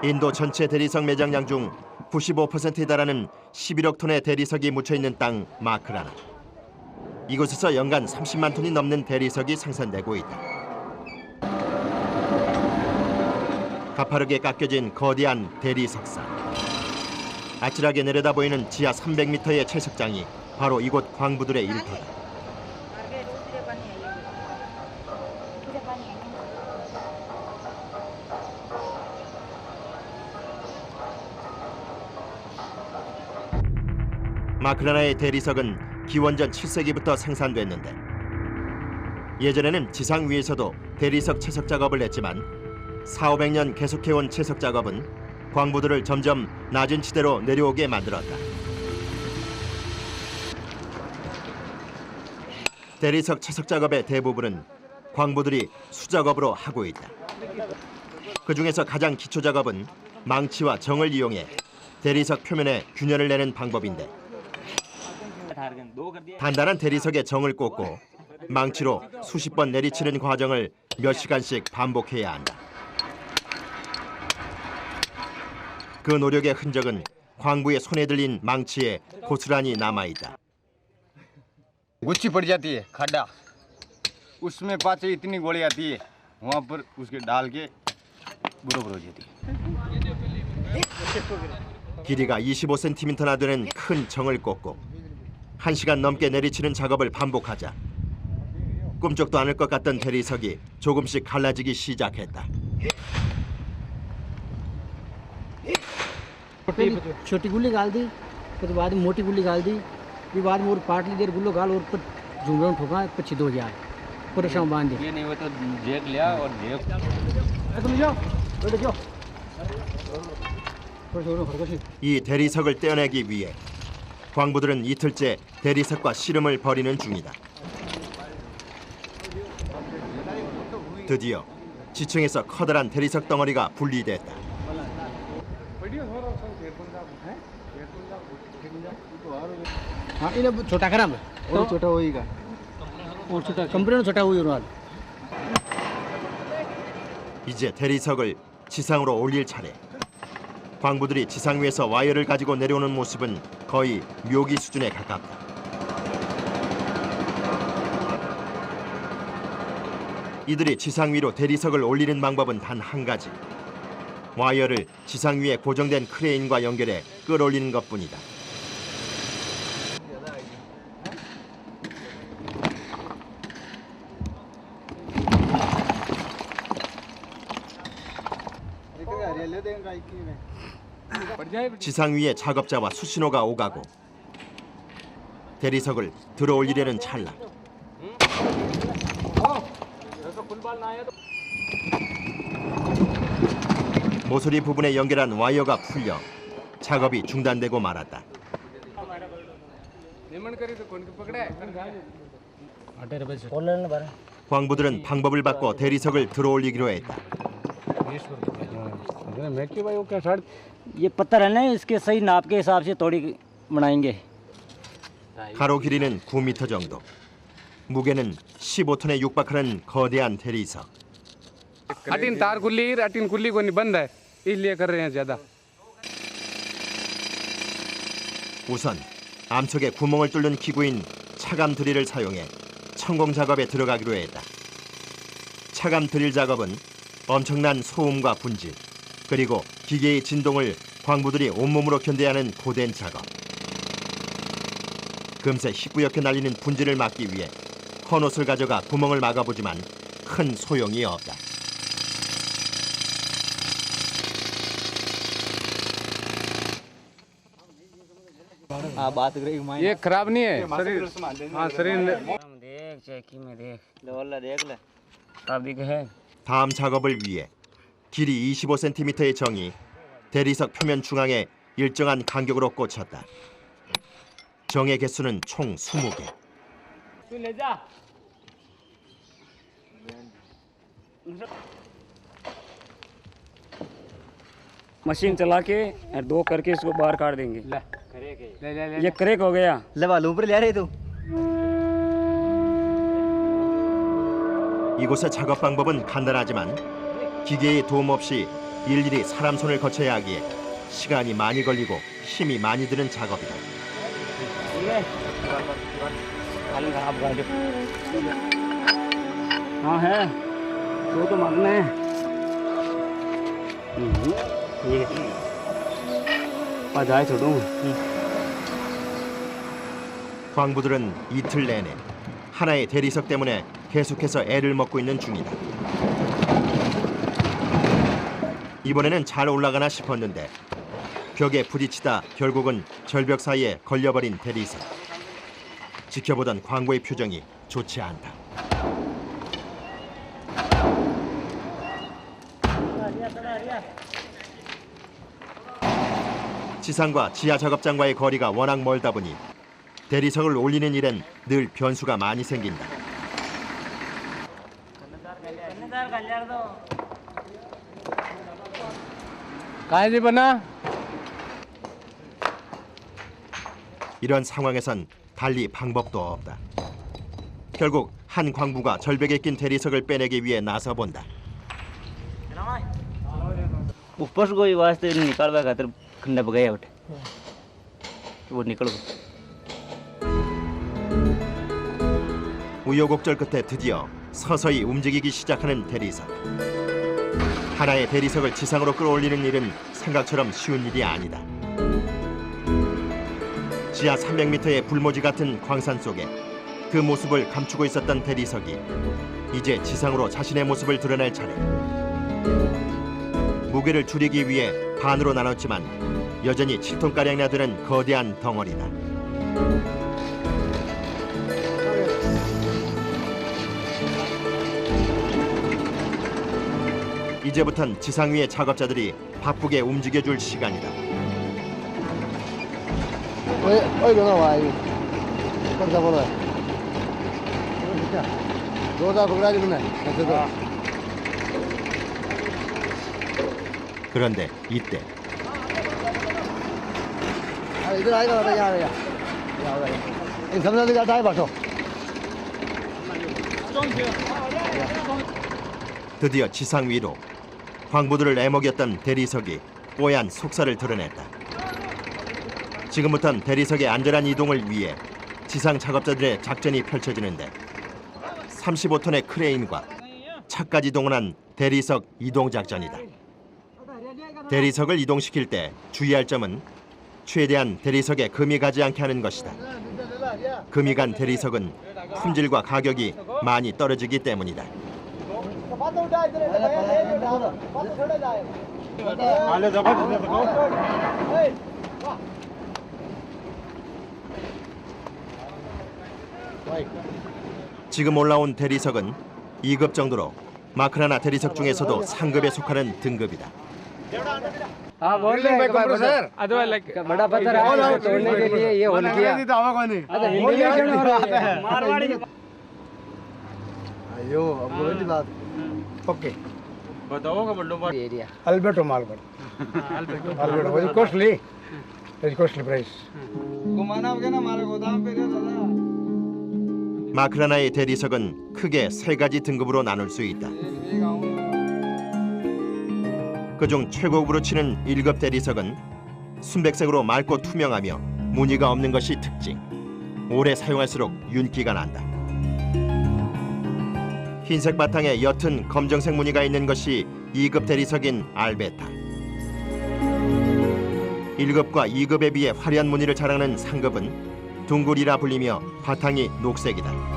인도 전체 대리석 매장량 중 95%에 달하는 11억 톤의 대리석이 묻혀있는 땅 마크라나. 이곳에서 연간 30만 톤이 넘는 대리석이 생산되고 있다. 가파르게 깎여진 거대한 대리석산. 아찔하게 내려다보이는 지하 300m의 채석장이 바로 이곳 광부들의 일터다. 마크라나의 대리석은 기원전 7세기부터 생산됐는데 예전에는 지상 위에서도 대리석 채석 작업을 했지만 400~500년 계속해온 채석 작업은 광부들을 점점 낮은 지대로 내려오게 만들었다. 대리석 채석 작업의 대부분은 광부들이 수작업으로 하고 있다. 그중에서 가장 기초 작업은 망치와 정을 이용해 대리석 표면에 균열을 내는 방법인데 단단한 대리석에 정을 꽂고 망치로 수십 번 내리치는 과정을 몇 시간씩 반복해야 한다. 그 노력의 흔적은 광부의 손에 들린 망치에 고스란히 남아있다. गुच्छी पड़ जाती है खड्डा उसमें पाचे इतनी गोली आती है वहाँ पर उसके डाल के बरोबर हो जाती है. 길이가 25cm나 되는 큰 정을 꽂고 1시간 넘게 내리치는 작업을 반복하자 꿈쩍도 않을 것 같던 대리석이 조금씩 갈라지기 시작했다. छोटी गुल्ली गाल दी फिर बाद में मोटी गुल्ली गाल दी फिर बाद में और पाटली देर गुल्लो गाल और पर झुमरों ठोका पर छिदो जाए पूरे शाम बांध दी ये नहीं वो तो जेक लिया और जेक तुम जाओ बैठ जाओ 이 대리석을 떼어내기 위해 광부들은 이틀째 대리석과 씨름을 벌이는 중이다. 드디어 지층에서 커다란 대리석 덩어리가 분리됐다. हाँ इन्हें छोटा करा मैं और छोटा होएगा और छोटा कंप्रेनो छोटा हुई और 이제 대리석을 지상으로 올릴 차례. 광부들이 지상 위에서 와이어를 가지고 내려오는 모습은 거의 묘기 수준에 가깝다. 이들이 지상 위로 대리석을 올리는 방법은 단 한 가지. 와이어를 지상 위에 고정된 크레인과 연결해 끌어올리는 것뿐이다. 지상 위에 작업자와 수신호가 오가고 대리석을 들어올리려는 찰나 모서리 부분에 연결한 와이어가 풀려 작업이 중단되고 말았다. 광부들은 방법을 바꿔 대리석을 들어올리기로 했다. ये पत्थर है ना इसके सही नाप के हिसाब से तोड़ी बनाएंगे. 가로 길이는 9m 정도. 무게는 15톤에 육박하는 거대한 대리석. 18 तार गुल्ली 18 गुल्ली को निबंध है इसलिए कर रहे हैं ज्यादा. 우선 암석에 구멍을 뚫는 기구인 차감 드릴을 사용해 천공 작업에 들어가기로 했다. 차감 드릴 작업은 엄청난 소음과 분질 그리고 기계의 진동을 광부들이 온몸으로 견뎌야 하는 고된 작업. 금세 희뿌옇게 날리는 분질을 막기 위해 헌옷을 가져가 구멍을 막아보지만 큰 소용이 없다. ये खराब नहीं है शरीर. हाँ शरीर देख चेकी में देख ले अभी है. 다음 작업을 위해 길이 25cm의 정이 대리석 표면 중앙에 일정한 간격으로 꽂혔다. 정의 개수는 총 20개. मशीन चला के दो करके इसको बाहर काट देंगे. ये करेक हो गया. ऊपर ले रहे तू. 이곳의 작업 방법은 간단하지만 기계의 도움 없이 일일이 사람 손을 거쳐야 하기에 시간이 많이 걸리고 힘이 많이 드는 작업이다. हाँ है वो तो मारना है ये जाए छोड़ू 광부들은 이틀 내내 하나의 대리석 때문에 계속해서 애를 먹고 있는 중이다. 이번에는 잘 올라가나 싶었는데 벽에 부딪히다 결국은 절벽 사이에 걸려버린 대리석. 지켜보던 광부의 표정이 좋지 않다. 지상과 지하 작업장과의 거리가 워낙 멀다 보니 대리석을 올리는 일엔 늘 변수가 많이 생긴다. कहाँ जी बना 이런 상황에선 달리 방법도 없다. 결국 한 광부가 절벽에 낀 대리석을 빼내기 위해 나서본다. ऊपर से कोई वास्ते निकल गया खातिर खंडा बगाया उठे वो निकल गया 우여곡절 끝에 드디어 서서히 움직이기 시작하는 대리석. 하나의 대리석을 지상으로 끌어올리는 일은 생각처럼 쉬운 일이 아니다. 지하 300m의 불모지 같은 광산 속에 그 모습을 감추고 있었던 대리석이 이제 지상으로 자신의 모습을 드러낼 차례. 무게를 줄이기 위해 반으로 나눴지만 여전히 7톤가량이나 되는 거대한 덩어리다. 이제부턴 지상 위의 작업자들이 바쁘게 움직여줄 시간이다. 어이 누나 와 이. 깜짝 놀라. 너다 그러지 그네. 그런데 이때 아 이들 아이가 와라 야. 야. 이 삼사리가 다 해봐서. 드디어 지상 위로 광부들을 애먹였던 대리석이 뽀얀 속살을 드러냈다. 지금부턴 대리석의 안전한 이동을 위해 지상 작업자들의 작전이 펼쳐지는데 35톤의 크레인과 차까지 동원한 대리석 이동 작전이다. 대리석을 이동시킬 때 주의할 점은 최대한 대리석에 금이 가지 않게 하는 것이다. 금이 간 대리석은 품질과 가격이 많이 떨어지기 때문이다. 지금 올라온 대리석은 2급 정도로 마크라나 대리석 중에서도 상급에 속하는 등급이다. हाँ बोल रहे हैं सर अदवा लाइक बड़ा पत्थर है तोड़ने के लिए ये होल किया अच्छा हिंदी में क्यों हो रहा है मारवाड़ी अयो अब बोली बात. ओके बताओ का बल्लो बात एरिया अल्बर्टो मालबर्ट अल्बर्टो वेरी कॉस्टली प्राइस घुमाना होगा ना हमारे गोदाम पे रे दादा. 마크라나의 대리석은 크게 세 가지 등급으로 나눌 수 있다. 그중 최고급으로 치는 1급 대리석은 순백색으로 맑고 투명하며 무늬가 없는 것이 특징. 오래 사용할수록 윤기가 난다. 흰색 바탕에 옅은 검정색 무늬가 있는 것이 2급 대리석인 알베타. 1급과 2급에 비해 화려한 무늬를 자랑하는 상급은 둥글이라 불리며 바탕이 녹색이다.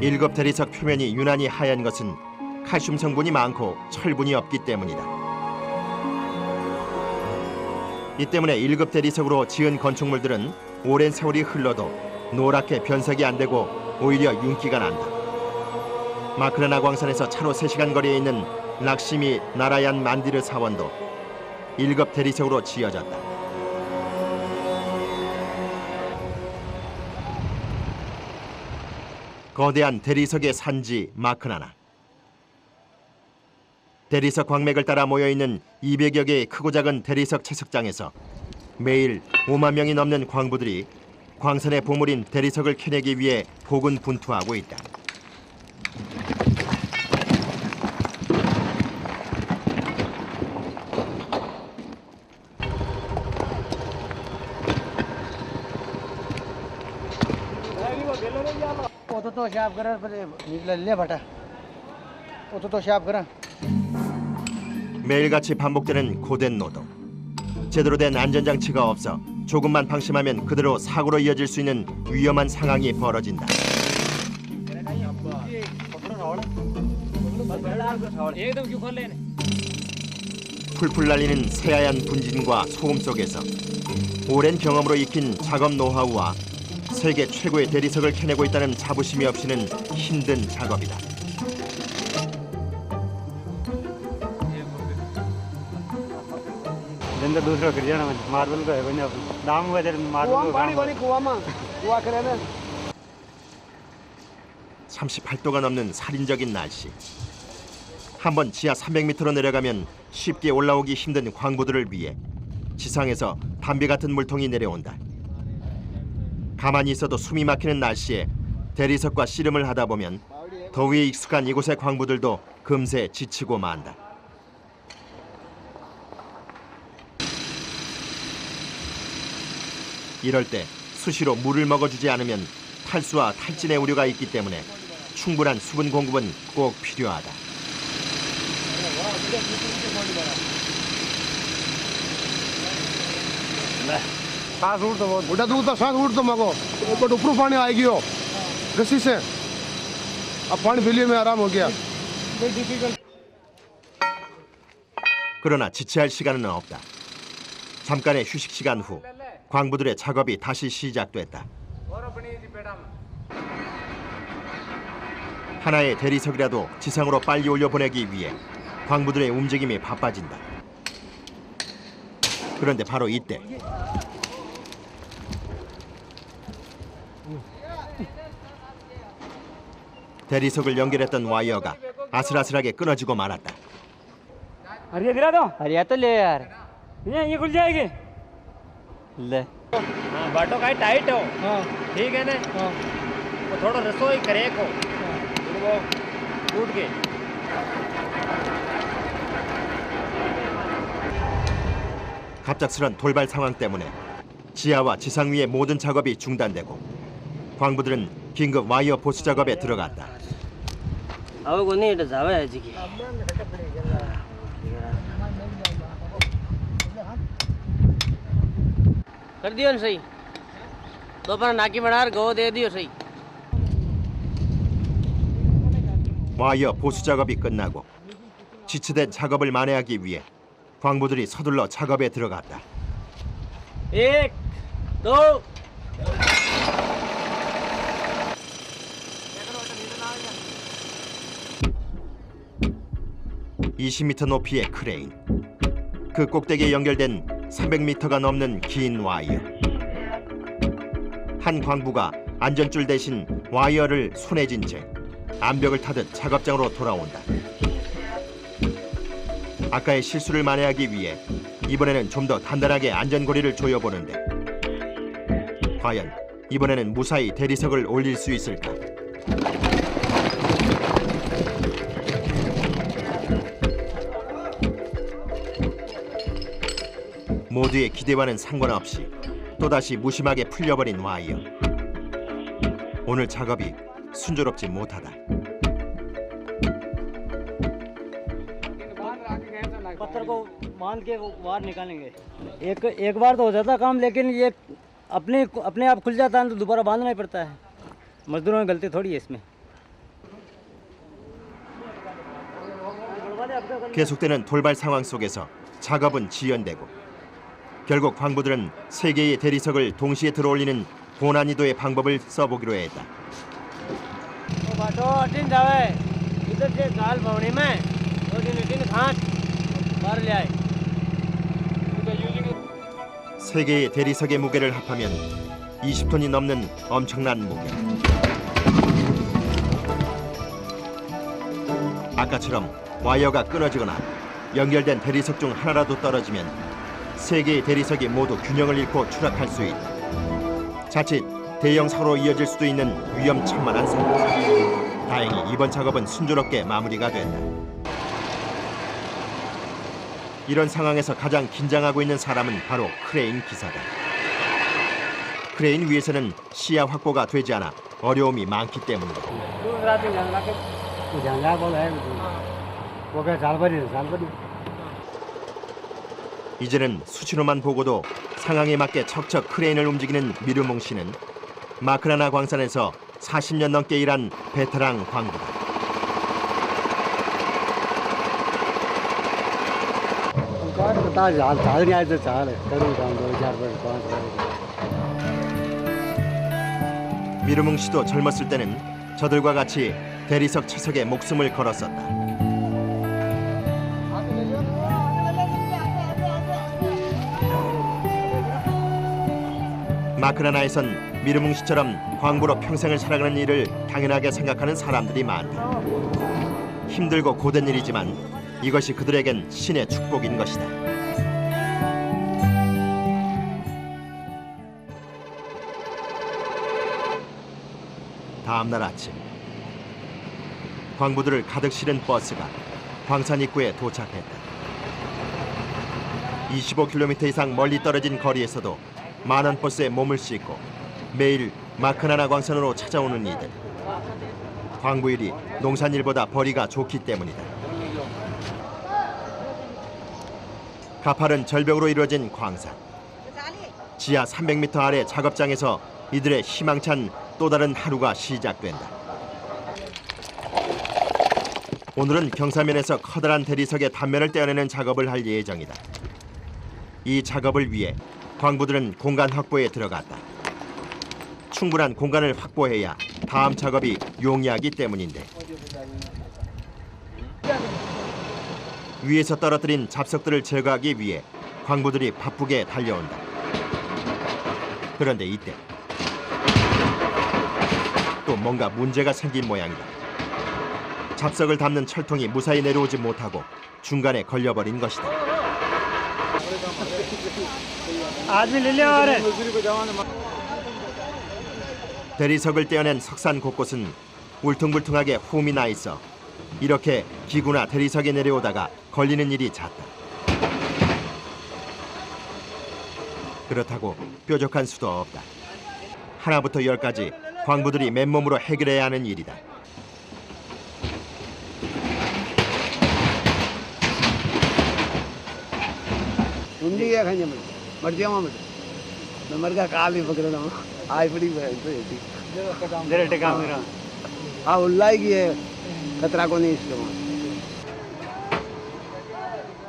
일급 대리석 표면이 유난히 하얀 것은 칼슘 성분이 많고 철분이 없기 때문이다. 이 때문에 1급 대리석으로 지은 건축물들은 오랜 세월이 흘러도 노랗게 변색이 안 되고 오히려 윤기가 난다. 마크라나 광산에서 차로 3시간 거리에 있는 락시미 나라얀 만디르 사원도 1급 대리석으로 지어졌다. 거대한 대리석의 산지 마크나나. 대리석 광맥을 따라 모여있는 200여 개의 크고 작은 대리석 채석장에서 매일 5만 명이 넘는 광부들이 광산의 보물인 대리석을 캐내기 위해 고군분투하고 있다. वो तो शाप करा पर निकल ले बटा वो तो शाप करा 매일같이 반복되는 고된 노동. 제대로 된 안전장치가 없어 조금만 방심하면 그대로 사고로 이어질 수 있는 위험한 상황이 벌어진다. 풀풀 날리는 새하얀 분진과 소음 속에서 오랜 경험으로 익힌 작업 노하우와 세계 최고의 대리석을 캐내고 있다는 자부심이 없이는 힘든 작업이다. जिंदा दूसरा कर जाना मार्बल का है कोई ना दाम वजह मार्बल को पानी पानी कुआं में कुआं करे ना 38도가 넘는 살인적인 날씨. 한번 지하 300m로 내려가면 쉽게 올라오기 힘든 광부들을 위해 지상에서 담배 같은 물통이 내려온다. 가만히 있어도 숨이 막히는 날씨에 대리석과 씨름을 하다 보면 더위에 익숙한 이곳의 광부들도 금세 지치고 만다. 이럴 때 수시로 물을 먹어주지 않으면 탈수와 탈진의 우려가 있기 때문에 충분한 수분 공급은 꼭 필요하다. सांस उड़ तो बहुत उठा दूर तो सांस उठ तो मगो बट ऊपर पानी आएगी हो रस्सी से अब पानी फिलिए में आराम हो गया 그러나 지체할 시간은 없다. 잠깐의 휴식 시간 후 광부들의 작업이 다시 시작됐다. 하나의 대리석이라도 지상으로 빨리 올려보내기 위해 광부들의 움직임이 바빠진다. 그런데 바로 이때 대리석을 연결했던 와이어가 아슬아슬하게 끊어지고 말았다. अरे दिला दो अरे तो ले यार ये खुल जाएगी ले हाँ बाटो का टाइट हो ठीक है ना तो थोड़ा रसोई क्रैक हो वो टूट के 갑작스런 돌발 상황 때문에 지하와 지상 위의 모든 작업이 중단되고 광부들은 긴급 와이어 보수 작업에 들어갔다. अब को नहीं जावे है जी की कर दियो ना सही दोपहर नाकी बनार गो दे दियो सही 와이어 보수 작업이 끝나고 지체된 작업을 만회하기 위해 광부들이 서둘러 작업에 들어갔다. एक दो 20m 높이의 크레인. 그 꼭대기에 연결된 300m가 넘는 긴 와이어. 한 광부가 안전줄 대신 와이어를 손에 쥔 채 암벽을 타듯 작업장으로 돌아온다. 아까의 실수를 만회하기 위해 이번에는 좀 더 단단하게 안전고리를 조여보는데 과연 이번에는 무사히 대리석을 올릴 수 있을까? 모두의 기대와는 상관없이 또다시 무심하게 풀려버린 와이어. 오늘 작업이 순조롭지 못하다. पत्थर को बांध के वो बाहर निकालेंगे एक बार तो हो जाता काम लेकिन ये अपने आप खुल जाता है तो दोबारा बांधना ही पड़ता है मजदूरों की गलती थोड़ी है इसमें 계속되는 돌발 상황 속에서 작업은 지연되고 결국 광부들은 세 개의 대리석을 동시에 들어올리는 고난이도의 방법을 써보기로 했다. इधर से गाल भवनी में मार ले आए 세 개의 대리석의 무게를 합하면 20톤이 넘는 엄청난 무게. 아까처럼 와이어가 끊어지거나 연결된 대리석 중 하나라도 떨어지면 세 개의 대리석이 모두 균형을 잃고 추락할 수 있다. 자칫 대형 사고로 이어질 수도 있는 위험천만한 상황. 다행히 이번 작업은 순조롭게 마무리가 된다. 이런 상황에서 가장 긴장하고 있는 사람은 바로 크레인 기사다. 크레인 위에서는 시야 확보가 되지 않아 어려움이 많기 때문이다. 이제는 수신호만 보고도 상황에 맞게 척척 크레인을 움직이는 미르몽 씨는 마크라나 광산에서 40년 넘게 일한 베테랑 광부다. 미르몽 씨도 젊었을 때는 저들과 같이 대리석 채석에 목숨을 걸었었다. 마크라나에선 미르몽 씨처럼 광부로 평생을 살아가는 일을 당연하게 생각하는 사람들이 많다. 힘들고 고된 일이지만 이것이 그들에겐 신의 축복인 것이다. 다음 날 아침, 광부들을 가득 실은 버스가 광산 입구에 도착했다. 25km 이상 멀리 떨어진 거리에서도 많은 버스에 몸을 싣고 매일 마크라나 광산으로 찾아오는 이들. 광부일이 농산일보다 벌이가 좋기 때문이다. 가파른 절벽으로 이루어진 광산. 지하 300m 아래 작업장에서 이들의 희망찬 또 다른 하루가 시작된다. 오늘은 경사면에서 커다란 대리석의 단면을 떼어내는 작업을 할 예정이다. 이 작업을 위해 광부들은 공간 확보에 들어갔다. 충분한 공간을 확보해야 다음 작업이 용이하기 때문인데. 위에서 떨어뜨린 잡석들을 제거하기 위해 광부들이 바쁘게 달려온다. 그런데 이때 또 뭔가 문제가 생긴 모양이다. 잡석을 담는 철통이 무사히 내려오지 못하고 중간에 걸려버린 것이다. 대리석을 떼어낸 석산 곳곳은 울퉁불퉁하게 홈이 나 있어 이렇게 기구나 대리석이 내려오다가 걸리는 일이 잦다. 그렇다고 뾰족한 수도 없다. 하나부터 10까지 광부들이 맨몸으로 해결해야 하는 일이다.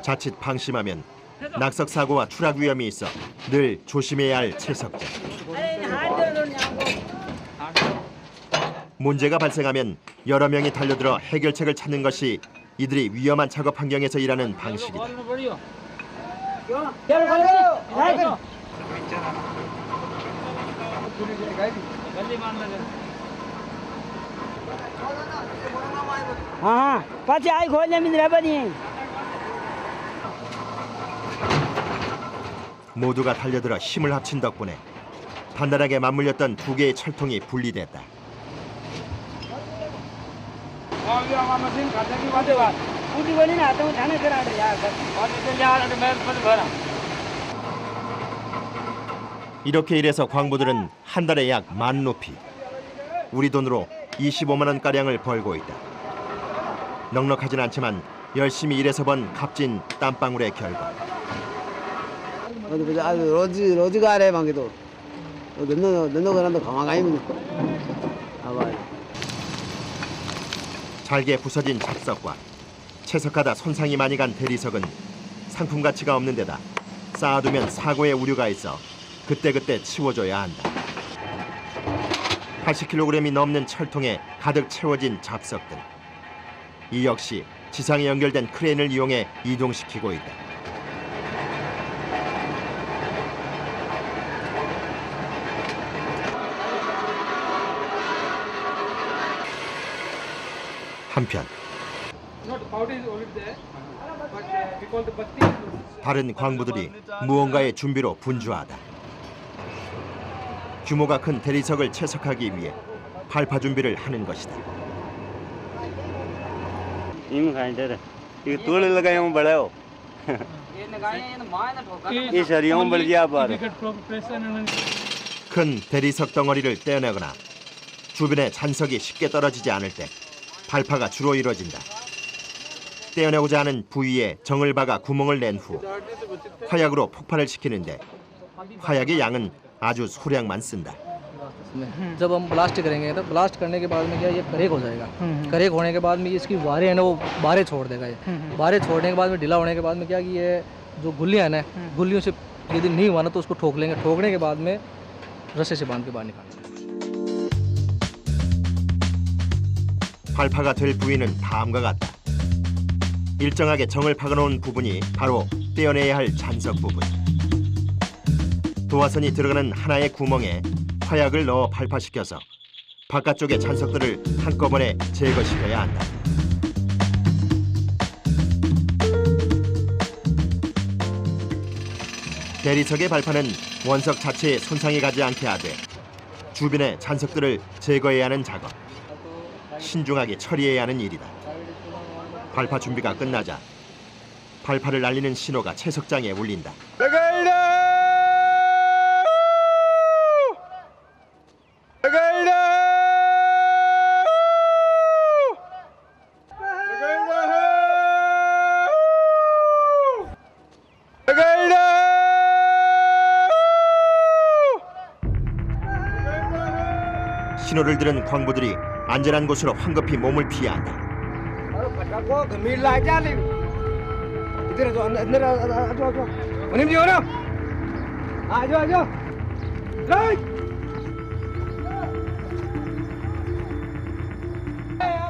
자칫 방심하면 낙석 사고와 추락 위험이 있어 늘 조심해야 할 채석자. 문제가 발생하면 여러 명이 달려들어 해결책을 찾는 것이 이들이 위험한 작업 환경에서 일하는 방식이다. 모두가 달려들어 힘을 합친 덕분에 단단하게 맞물렸던 두 개의 철통이 분리됐다. 이렇게 일해서 광부들은 한 달에 약 10,000루피, 우리 돈으로 25만 원가량을 벌고 있다. 넉넉하진 않지만 열심히 일해서 번 값진 땀방울의 결과. रोजगार है मांगे तो धंधो करा तो खावा गाई में 잘게 부서진 잡석과 채석하다 손상이 많이 간 대리석은 상품 가치가 없는 데다 쌓아두면 사고의 우려가 있어 그때그때 치워줘야 한다. 80kg이 넘는 철통에 가득 채워진 잡석들. 이 역시 지상에 연결된 크레인을 이용해 이동시키고 있다. 한편 다른 광부들이 무언가의 준비로 분주하다. 규모가 큰 대리석을 채석하기 위해 발파 준비를 하는 것이다. 큰 대리석 덩어리를 떼어내거나 주변에 잔석이 쉽게 떨어지지 않을 때 발파가 주로 이루어진다. 떼어내고자 하는 부위에 정을 박아 구멍을 낸 후 화약으로 폭발을 시키는데 화약의 양은 아주 소량만 쓴다. जब हम ब्लास्ट करेंगे तो ब्लास्ट करने के बाद में क्या ये करेक हो जाएगा। करेक होने के बाद में इसकी वारें हैं ना वो बारें छोड़ देगा। ये बारें छोड़ने के बाद में ढीला होने के बाद में क्या कि ये जो गुल्लियाँ हैं ना गुल्लियों से यदि नहीं हुआ ना तो उसको ठोक लेंगे। ठोकने के बाद में रस्से से बांध के बाहर निकालेंगे। 발파가 될 부위는 다음과 같다. 일정하게 정을 박아놓은 부분이 바로 떼어내야 할 잔석 부분. 도화선이 들어가는 하나의 구멍에 화약을 넣어 발파시켜서 바깥쪽의 잔석들을 한꺼번에 제거시켜야 한다. 대리석의 발파는 원석 자체에 손상이 가지 않게 하되 주변의 잔석들을 제거해야 하는 작업. 신중하게 처리해야 하는 일이다. 발파 준비가 끝나자 발파를 알리는 신호가 채석장에 울린다. 신호를 들은 광부들이 안전한 곳으로 황급히 몸을 피해야 한다.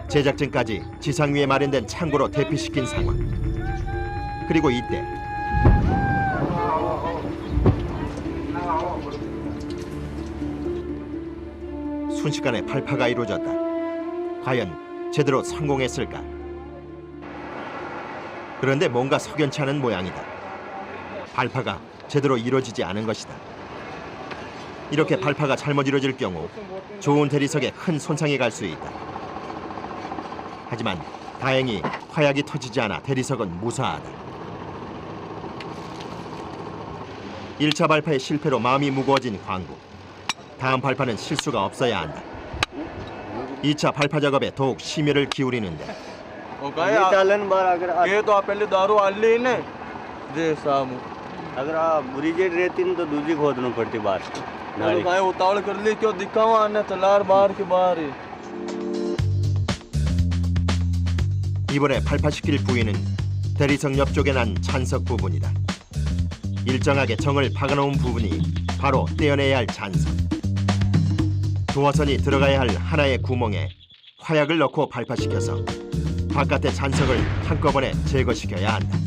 제작진까지 지상 위에 마련된 창고로 대피시킨 상황. 그리고 이때 순식간에 발파가 이루어졌다. 과연 제대로 성공했을까? 그런데 뭔가 석연치 않은 모양이다. 발파가 제대로 이루어지지 않은 것이다. 이렇게 발파가 잘못 이루어질 경우 좋은 대리석에 큰 손상이 갈 수 있다. 하지만 다행히 화약이 터지지 않아 대리석은 무사하다. 1차 발파의 실패로 마음이 무거워진 광부. 다음 발파는 실수가 없어야 한다. 2차 발파 작업에 더욱 심혈을 기울이는데 ये तो आप पहले दारू आन ली ने जे साहब अगर आप ब्रिजेड रहती न तो दूसरी खोदना पड़ती बाहर नाली का उतावल कर ली क्यों दिखावा आने तलार बाहर के बाहर 이번에 발파시킬 부위는 대리석 옆쪽에 난 잔석 부분이다. 일정하게 정을 박아놓은 부분이 바로 떼어내야 할 잔석. 도화선이 들어가야 할 하나의 구멍에 화약을 넣고 발파시켜서 바깥의 잔석을 한꺼번에 제거시켜야 한다.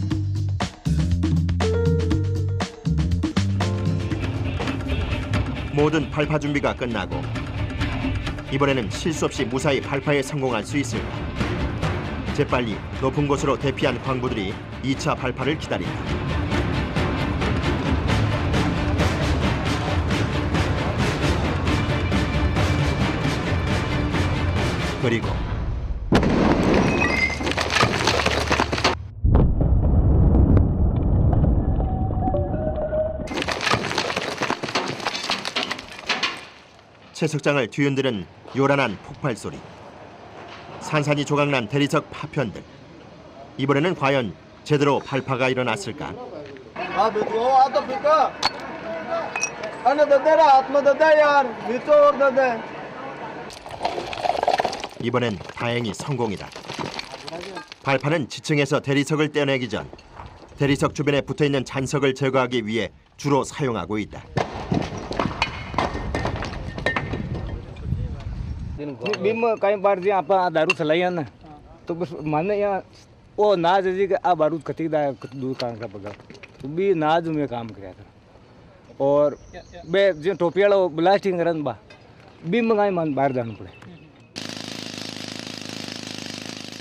모든 발파 준비가 끝나고 이번에는 실수 없이 무사히 발파에 성공할 수 있을까? 재빨리 높은 곳으로 대피한 광부들이 2차 발파를 기다린다. 그리고 채석장을 뒤흔드는 요란한 폭발 소리. 산산이 조각난 대리석 파편들. 이번에는 과연 제대로 발파가 일어났을까? 이번엔 다행히 성공이다. 발파는 지층에서 대리석을 떼어내기 전 대리석 주변에 붙어있는 잔석을 제거하기 위해 주로 사용하고 있다. बीम कई बार जी आप दारू चलाई ना तो बस माने यहाँ वो नाज जी के आ बारूद कती दा दूर काम का पगा तो भी नाज में काम किया था और बे जो टोपी वाला ब्लास्टिंग करन बा बीम मंगाई मान बाहर जाना पड़े.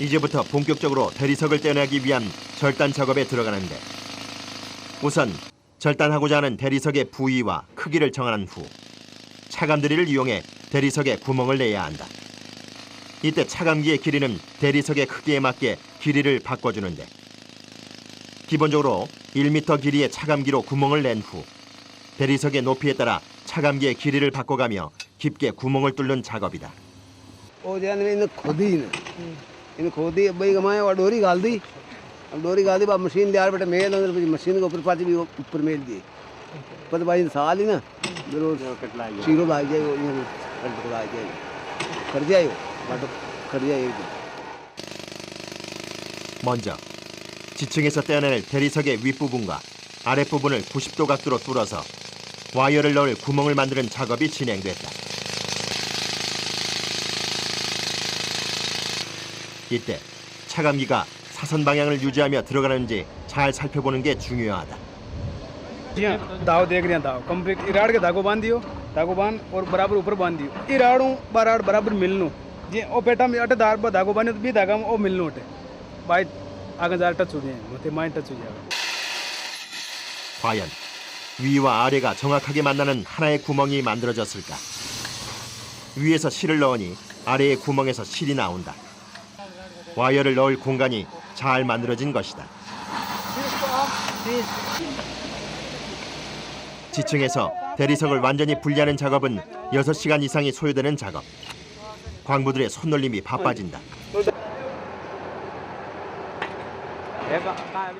이제부터 본격적으로 대리석을 떼어내기 위한 절단 작업에 들어가는데 우선 절단하고자 하는 대리석의 부위와 크기를 정한 후 차감드릴을 이용해 대리석에 구멍을 내야 한다. 이때 차감기의 길이는 대리석의 크기에 맞게 길이를 바꿔주는데 기본적으로 1m 길이의 차감기로 구멍을 낸 후 대리석의 높이에 따라 차감기의 길이를 바꿔가며 깊게 구멍을 뚫는 작업이다. वो जान इन्हें खोदी इन्हें खोदी भाई कमाए और डोरी गाल दी। अब डोरी गाल दी बाद मशीन तैयार बेटे मेल अंदर मशीन के ऊपर पाची भी ऊपर मेल दी पर भाई साल ही ना शीरो लाग जाए वो लाग जाए कर जाए कर जाए। 먼저 지층에서 떼어낼 대리석의 윗부분과 아랫부분을 90도 각도로 뚫어서 와이어를 넣을 구멍을 만드는 작업이 진행됐다. 이때 차감기가 사선 방향을 유지하며 들어가는지 잘 살펴보는 게 중요하다. दाव देख रहे हैं दाव कंप्लीट इराड़ के धागो बांध दियो धागो बांध और बराबर ऊपर बांध दियो इराड़ू बराड़ बराबर मिलनो जे ओ पेटा में अटे धागो बांधे तो भी धागा में ओ मिलनो अटे बाई आगे जार टच हो जाए मते माइन टच हो जाए। 과연 위와 아래가 정확하게 만나는 하나의 구멍이 만들어졌을까? 위에서 실을 넣으니 아래의 구멍에서 실이 나온다. 와이어를 넣을 공간이 잘 만들어진 것이다. 지층에서 대리석을 완전히 분리하는 작업은 6시간 이상이 소요되는 작업. 광부들의 손놀림이 바빠진다.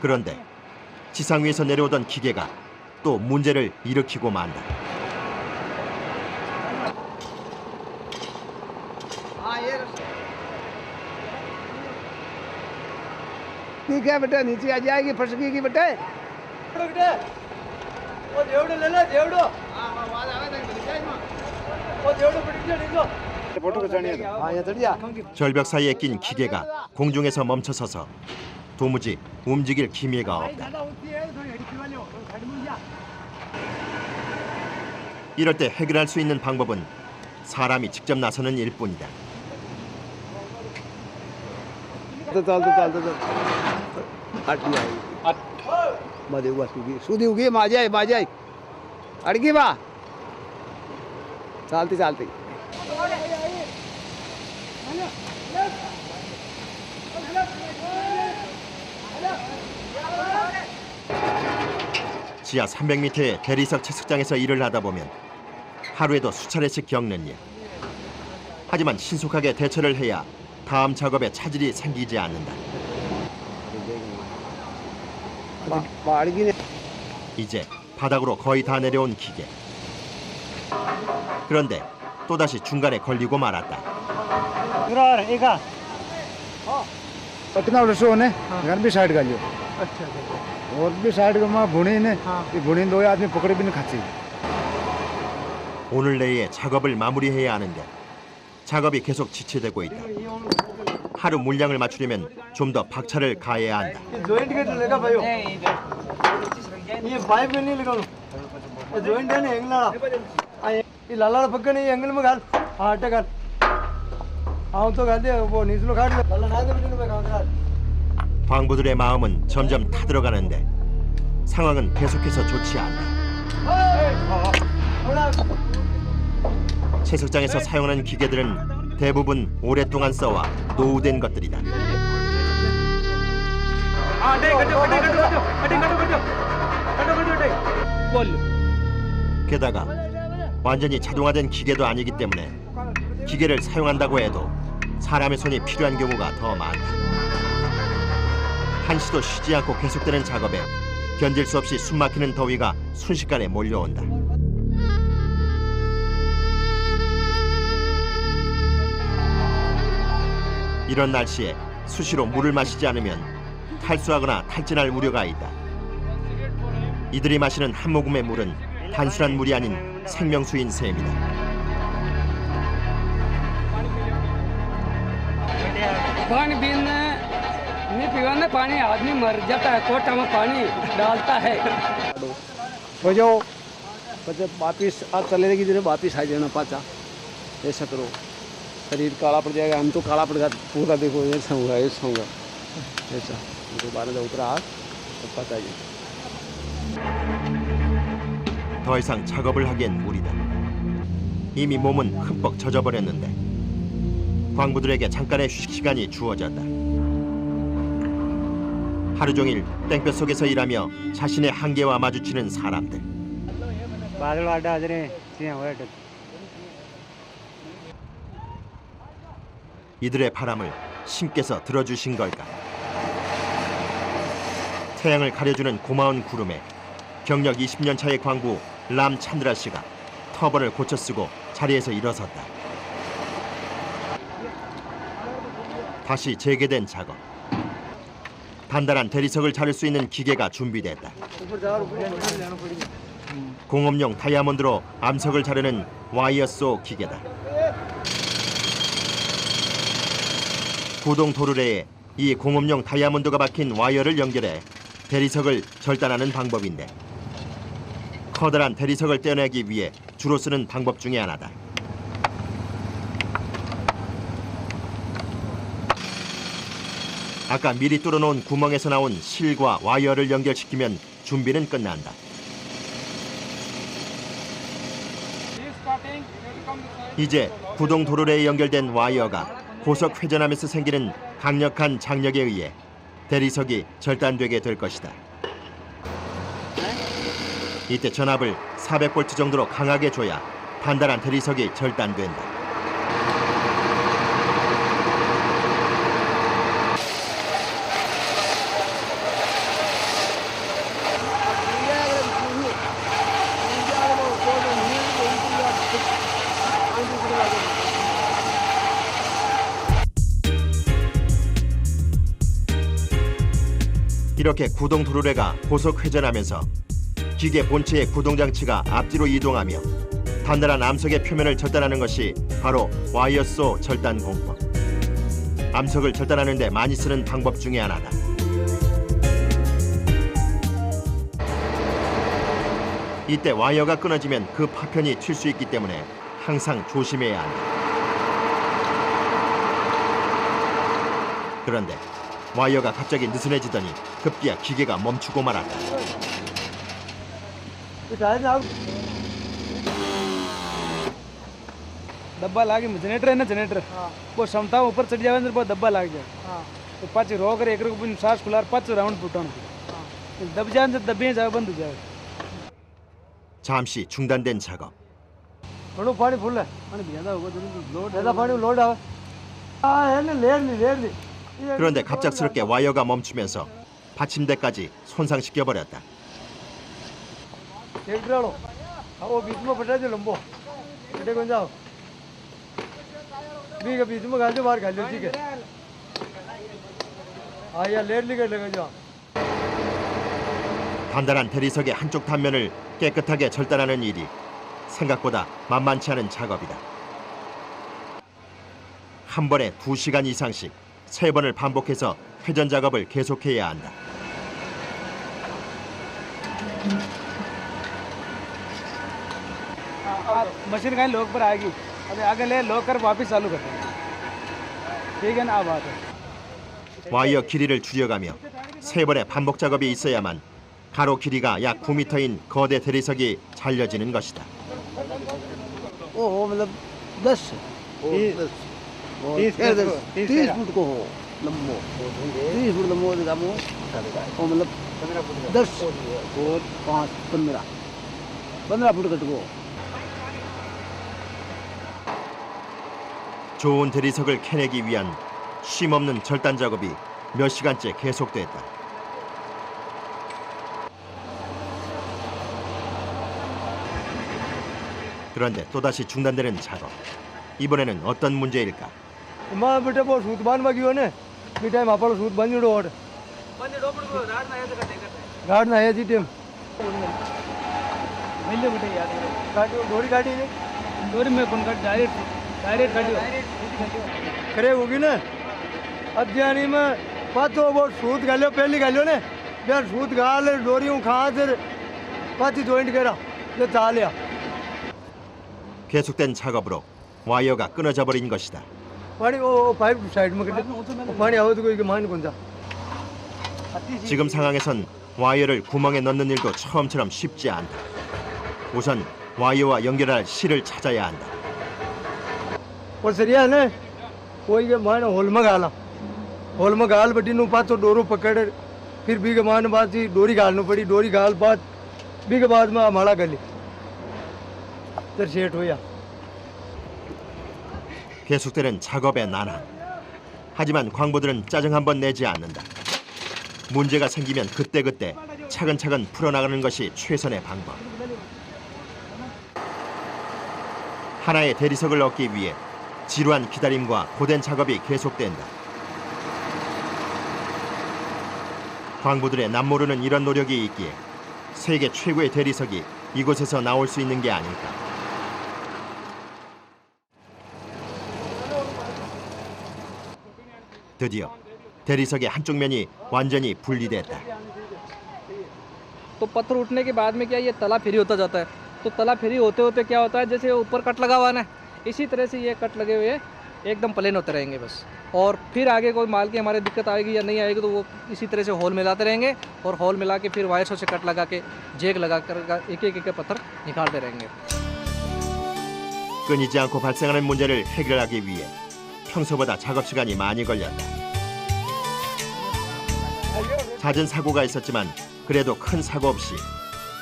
그런데 지상 위에서 내려오던 기계가 또 문제를 일으키고 만다. ठीक है बेटा नीचे आ जाएगी फसकेगी बेटा। 절벽 사이에 낀 기계가 공중에서 멈춰서서 도무지 움직일 기미가 없다. 이럴 때 해결할 수 있는 방법은 사람이 직접 나서는 일뿐이다. सूदी उगी माजाई अड़गी बा चालती चालती 지하 300m의 대리석 채석장에서 일을 하다 보면 하루에도 수차례씩 겪는 일. 하지만 신속하게 대처를 해야 다음 작업에 차질이 생기지 않는다. 이제 바닥으로 거의 다 내려온 기계. 그런데 또다시 중간에 걸리고 말았다. कितना रसो ने घर भी साइड का लियो और भी साइड का मां बुणी ने ये बुणी दो आदमी पकड़े भी नहीं खाते। 오늘 내에 작업을 마무리해야 하는데 작업이 계속 지체되고 있다. 하루 물량을 맞추려면 좀 더 박차를 가해야 한다. जॉइंट के लेगा भाई ये पाइप में नहीं लगाओ जॉइंट है ना एंगल ये लाला पक्का नहीं एंगल में गाल हां अटक गाल हां तो गाल दे वो नीचलो काट लाला ना दे बिजली में गाल। 광부들의 마음은 점점 타들어가는데 상황은 계속해서 좋지 않다. 채석장에서 사용하는 기계들은 대부분 오랫동안 써와 노후된 것들이다. 게다가 완전히 자동화된 기계도 아니기 때문에 기계를 사용한다고 해도 사람의 손이 필요한 경우가 더 많다. 한시도 쉬지 않고 계속되는 작업에 견딜 수 없이 숨막히는 더위가 순식간에 몰려온다. 이런 날씨에 수시로 물을 마시지 않으면 탈수하거나 탈진할 우려가 있다. 이들이 마시는 한 모금의 물은 단순한 물이 아닌 생명수인 셈이다. पानी पीने नहीं पीवाने पानी आदमी मर जाता है कोटा में पानी डालता है हो जाओ बच्चे वापिस आप चले की जगह वापिस आ जाना पाचा ऐसा करो शरीर काला पड़ जाएगा। हम तो काला पड़ गया पूरा देखो ऐसा होगा ऐसा होगा ऐसा दोबारा जब ऊपर आ तो पता ही 더 이상 작업을 하기엔 무리다. 이미 몸은 흠뻑 젖어버렸는데 광부들에게 잠깐의 휴식 시간이 주어졌다. 하루 종일 땡볕 속에서 일하며 자신의 한계와 마주치는 사람들. 이들의 바람을 신께서 들어주신 걸까? 태양을 가려주는 고마운 구름에 경력 20년 차의 광부 람 찬드라 씨가 터번을 고쳐 쓰고 자리에서 일어섰다. 다시 재개된 작업. 단단한 대리석을 자를 수 있는 기계가 준비됐다. 공업용 다이아몬드로 암석을 자르는 와이어소 기계다. 구동 도르래에 이 공업용 다이아몬드가 박힌 와이어를 연결해 대리석을 절단하는 방법인데, 커다란 대리석을 떼어내기 위해 주로 쓰는 방법 중에 하나다. 아까 미리 뚫어놓은 구멍에서 나온 실과 와이어를 연결시키면 준비는 끝난다. 이제 구동 도르래에 연결된 와이어가 고속 회전하면서 생기는 강력한 장력에 의해 대리석이 절단되게 될 것이다. 이때 전압을 400V 정도로 강하게 줘야 단단한 대리석이 절단된다. 이렇게 구동 도르래가 고속 회전하면서 기계 본체의 구동장치가 앞뒤로 이동하며 단단한 암석의 표면을 절단하는 것이 바로 와이어소 절단 공법. 암석을 절단하는 데 많이 쓰는 방법 중에 하나다. 이때 와이어가 끊어지면 그 파편이 튈 수 있기 때문에 항상 조심해야 한다. 그런데 와이어가 갑자기 느슨해지더니 급기야 기계가 멈추고 말았다. डब्बा लागे जनरेटर है ना जनरेटर वो क्षमता ऊपर चढ़ जाए तो डब्बा लाग जाए तो पाँच रो कर एक सांस खुला पाँच राउंड फुटान दब जाए जब दबे जाए बंद हो जाए 잠시 중단된 작업. थोड़ा पानी फुल है पानी ज्यादा होगा लोड ज्यादा पानी लोड आवे है ना लेर नहीं 그런데 갑작스럽게 와이어가 멈추면서 받침대까지 손상시켜 버렸다. ट्रैक्टर वालों वो बीच में फटा जो लंबो बेटे कौन जाओ बीच में गाल दो बाहर गाल दो ठीक है हाँ यार लेट लिखे लगे जाओ. 단단한 대리석의 한쪽 단면을 깨끗하게 절단하는 일이 생각보다 만만치 않은 작업이다. 한 번에 2시간 이상씩 3번을 반복해서 회전 작업을 계속해야 한다. मशीन कहीं लोग पर आएगी अभी आगे ले लोग कर वापस चालू करते हैं ठीक है ना अब बात है. 와이어 길이를 줄여가며 3번의 반복 작업이 있어야만 가로 길이가 약 9m인 거대 대리석이 잘려지는 것이다. वो मतलब 10 30 फुट को हो लंबो 30 फुट लंबो वो मतलब 10 और 5 15 फुट कट को. 좋은 대리석을 캐내기 위한 쉼없는 절단 작업이 몇 시간째 계속됐다. 그런데 또다시 중단되는 작업. 이번에는 어떤 문제일까? माँ बेटे वो सूत बांध में क्यों ने बेटा माँ पर सूत बंद जोड़ गाड़ ना है जी टीम मिल बेटे यार गाड़ी डोरी गाड़ी ने डोरी में कौन गाड़ी डायरेक्ट गाड़ी करे होगी ना अब जानी में पातो वो सूत गालियो पहली गालियो ने यार सूत गाल डोरी खा फिर पाती जॉइंट करा जो चालिया. 계속된 작업으로 와이어가 끊어져 버린 것이다. पानी वो पाइप साइड में कर पानी आओ तो कोई के मान कौन सा. 지금 상황에선 와이어를 구멍에 넣는 일도 처음처럼 쉽지 않다. 우선 와이어와 연결할 실을 찾아야 한다. और सरिया ने कोई के मान होल में गाल बटी नु पास तो डोरो पकड़ फिर भी के मान बात जी डोरी गालनी पड़ी डोरी गाल बाद भी के बाद में हमारा गली तो सेट होया. 계속되는 작업의 난항. 하지만 광부들은 짜증 한 번 내지 않는다. 문제가 생기면 그때그때 차근차근 풀어나가는 것이 최선의 방법. 하나의 대리석을 얻기 위해 지루한 기다림과 고된 작업이 계속된다. 광부들의 남모르는 이런 노력이 있기에 세계 최고의 대리석이 이곳에서 나올 수 있는 게 아닐까. 드디어 대리석의 한쪽 면이 완전히 분리됐다. तो पत्थर उठने के बाद में क्या ये तला फेरी होता जाता है। तो तला फेरी होते होते क्या होता है, जैसे ऊपर कट लगा हुआ है ना, इसी तरह से ये कट लगे हुए एकदम प्लेन होते रहेंगे बस। और फिर आगे कोई माल की हमारे दिक्कत आएगी या नहीं आएगी तो वो इसी तरह से होल मिलाते रहेंगे और होल मिला के फिर वायर्सों से कट लगा के जेक लगा कर एक एक पत्थर निकालते रहेंगे। 끊이지 않고 발생하는 문제를 해결하기 위해 평소보다 작업 시간이 많이 걸렸다. 잦은 사고가 있었지만 그래도 큰 사고 없이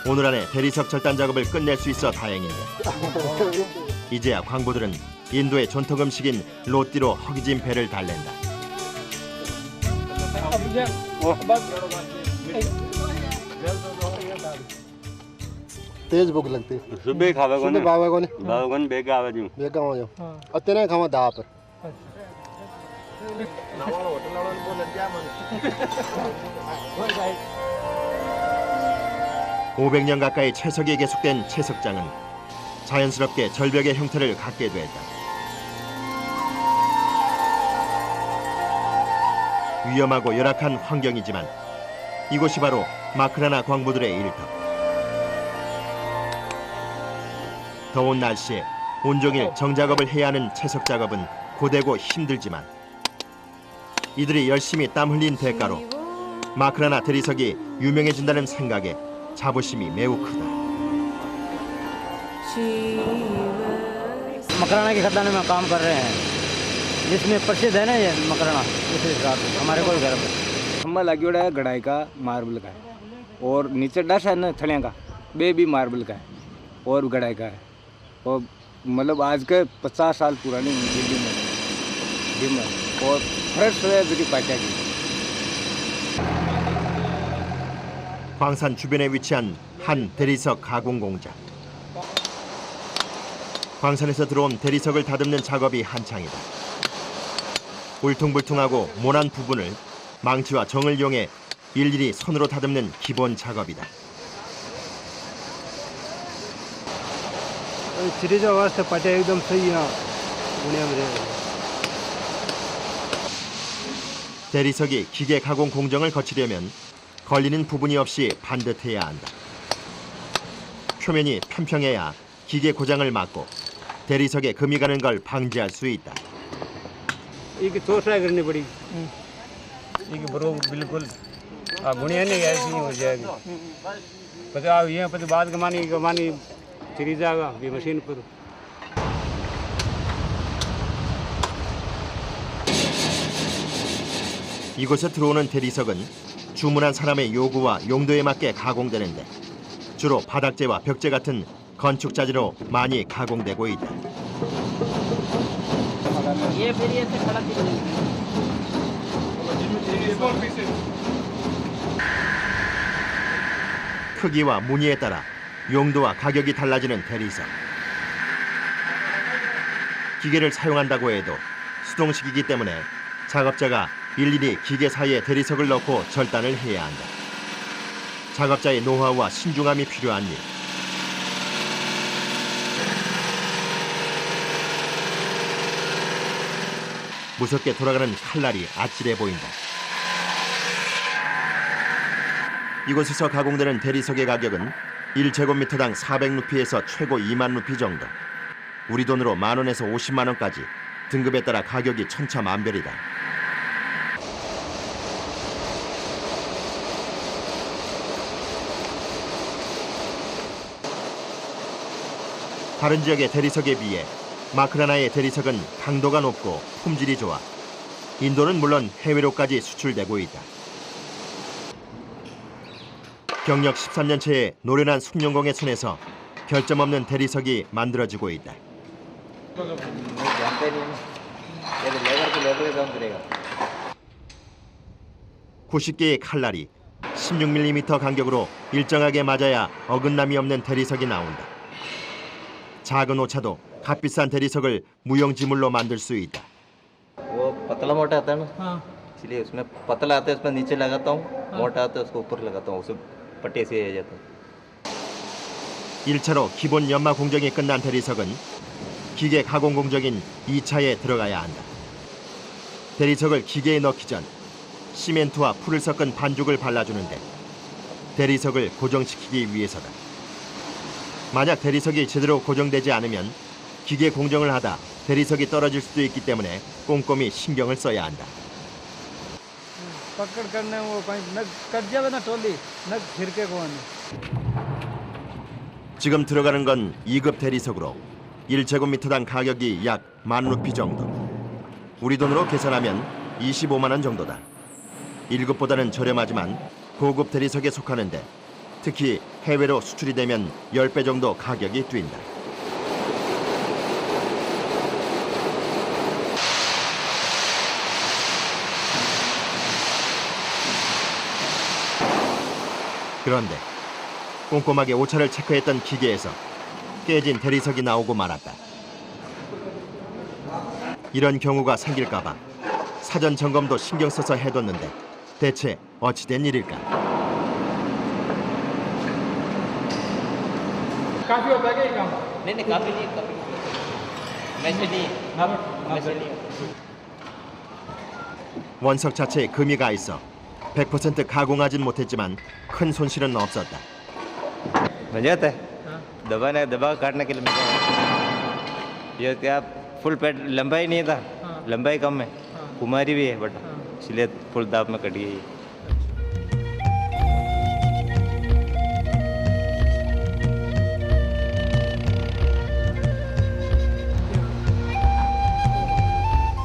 오늘 안에 대리석 절단 작업을 끝낼 수 있어 다행인데, 이제야 광부들은 인도의 전통 음식인 로띠로 허기진 배를 달랜다. तेज भूख लगती है सुबह खावे को सुबह बाबा को ने बाबा को बेगा आवे जी बेगा हो जाओ और तेरे खावा दा पर 500년 가까이 채석이 계속된 채석장은 자연스럽게 절벽의 형태를 갖게 됐다. 위험하고 열악한 환경이지만 이곳이 바로 마크라나 광부들의 일터. 더운 날씨에 온종일 정작업을 해야 하는 채석 작업은 고되고 힘들지만 이들이 열심히 땀 흘린 대가로 마크라나 대리석이 유명해진다는 생각에 자부심이 매우 크다. मकराना के खदान में काम कर रहे हैं, जिसमें प्रसिद्ध है ना ये मकराना, इस हिसाब से हमारे को घर में खम्बा लगी हुआ है गढ़ाई का, मार्बल का है, और नीचे डस है ना थलियाँ का, बे भी मार्बल का है और गढ़ाई का है। और मतलब आज के 50 साल पुरानी बिल्डिंग है और फ्रेश है जो पाचा की। 광산 주변에 위치한 한 대리석 가공 공장. 광산에서 들어온 대리석을 다듬는 작업이 한창이다. 울퉁불퉁하고 모난 부분을 망치와 정을 이용해 일일이 손으로 다듬는 기본 작업이다. चिरीजा वास्ते पाचा एकदम सही है दुनिया में रहेगा। 대리석이 기계 가공 공정을 거치려면 걸리는 부분이 없이 반듯해야 한다. 표면이 평평해야 기계 고장을 막고 대리석에 금이 가는 걸 방지할 수 있다. एक चोसा करनी पड़ी, एक बरो बिल्कुल बुनिया नहीं ऐसी हो जाएगी। पता ये पता बाद कमानी चिरीजा का भी मशीन पर। 이곳에 들어오는 대리석은 주문한 사람의 요구와 용도에 맞게 가공되는데 주로 바닥재와 벽재 같은 건축 자재로 많이 가공되고 있다. 크기와 무늬에 따라 용도와 가격이 달라지는 대리석. 기계를 사용한다고 해도 수동식이기 때문에 작업자가 일일이 기계 사이에 대리석을 넣고 절단을 해야 한다. 작업자의 노하우와 신중함이 필요한 일. 무섭게 돌아가는 칼날이 아찔해 보인다. 이곳에서 가공되는 대리석의 가격은 1제곱미터당 400루피에서 최고 2만 루피 정도. 우리 돈으로 10,000원에서 50만 원까지 등급에 따라 가격이 천차만별이다. 다른 지역의 대리석에 비해 마크라나의 대리석은 강도가 높고 품질이 좋아 인도는 물론 해외로까지 수출되고 있다. 경력 13년째의 노련한 숭룡공의 손에서 결점 없는 대리석이 만들어지고 있다. लेबर को लेबर काम करेगा। 90개의 칼날이 16mm 간격으로 일정하게 맞아야 어긋남이 없는 대리석이 나온다. 작은 오차도 값비싼 대리석을 무용지물로 만들 수 있다. वो पतला मोटा आता है ना, इसलिए उसमें पतला आता है उसमें नीचे लगाता हूँ, मोटा आता है उसको ऊपर लगाता हूँ, उसे पट्टे से आ जाता है. 1차로 기본 연마 공정이 끝난 대리석은 기계 가공 공정인 2차에 들어가야 한다. 대리석을 기계에 넣기 전 시멘트와 풀을 섞은 반죽을 발라주는데 대리석을 고정시키기 위해서다. 만약 대리석이 제대로 고정되지 않으면 기계 공정을 하다 대리석이 떨어질 수도 있기 때문에 꼼꼼히 신경을 써야 한다. पकड़ करने वो कहीं न कट जावे ना टोली न छिड़के को 지금 들어가는 건 2급 대리석으로 1제곱미터당 가격이 약 10,000루피 정도. 우리 돈으로 계산하면 25만 원 정도다. 1급보다는 저렴하지만 고급 대리석에 속하는데 특히 해외로 수출이 되면 10배 정도 가격이 뛴다. 그런데 꼼꼼하게 오차를 체크했던 기계에서 깨진 대리석이 나오고 말았다. 이런 경우가 생길까 봐 사전 점검도 신경 써서 해뒀는데 대체 어찌된 일일까? काफी होता है क्या ये काम? नहीं काफी नहीं, काफी मैच नहीं. 원석 자체에 금이가 있어 100% 가공하진 못했지만 큰 손실은 없었다. बन जाता है. दबा काटने के लिए मिल ये क्या फुल पेट लंबाई नहीं था, लंबाई कम है, कुमारी भी है बट इसलिए फुल दाब में कट गई.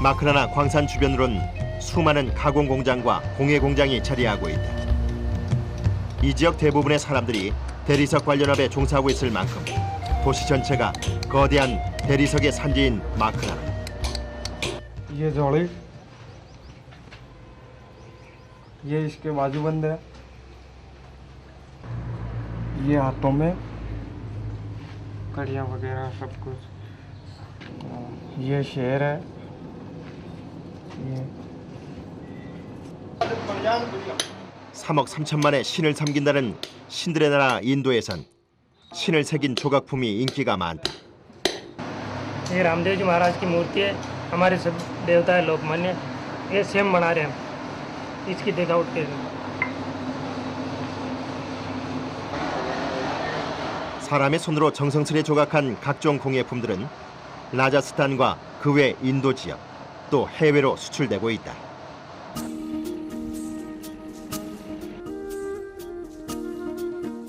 마크라나 광산 주변으론 수많은 가공 공장과 공예 공장이 자리하고 있다. 이 지역 대부분의 사람들이 대리석 관련업에 종사하고 있을 만큼 도시 전체가 거대한 대리석의 산지인 마크라나. ये जोड़ी, ये इसके बाजूबंद है, ये हाथों में कड़ियाँ वगैरह सब कुछ, ये शेर है, ये 3억 3천만의 신을 섬긴다는 신들의 나라 인도에선 신을 새긴 조각품이 인기가 많다. ये रामदेव जी महाराज की मूर्ति है, हमारे सब देवता है लोकमान्य, ये सेम बना रहे हैं हम इसकी दिखावट के लिए. 사람의 손으로 정성스레 조각한 각종 공예품들은 라자스탄과 그 외 인도 지역 또 해외로 수출되고 있다.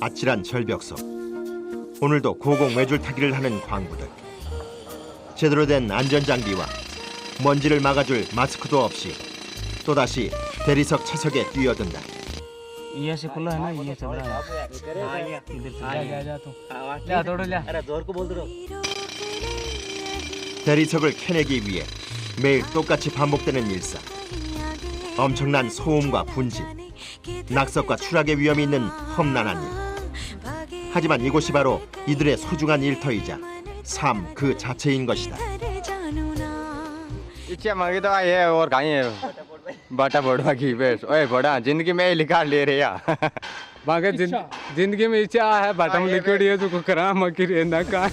아찔한 절벽 속 오늘도 고공 외줄 타기를 하는 광부들. 제대로 된 안전장비와 먼지를 막아줄 마스크도 없이 또다시 대리석 채석에 뛰어든다. ये से खुला है ना, ये चल रहा है. इधर से जा तो ले थोड़ा ले. अरे जोर को बोल दो. 대리석을 캐내기 위해 매일 똑같이 반복되는 일상. 엄청난 소음과 분진, 낙석과 추락의 위험이 있는 험난한 일. 하지만 이곳이 바로 이들의 소중한 일터이자 삶 그 자체인 것이다. इच्छा मांगी तो आई है और कहीं है बाटा बड़वा की बेस. ओए बड़ा जिंदगी में ही लिखा ले रहे यार. बाकी जिंदगी में इच्छा है बाटा में लिखोड़ी है जो करा मकी रहना का.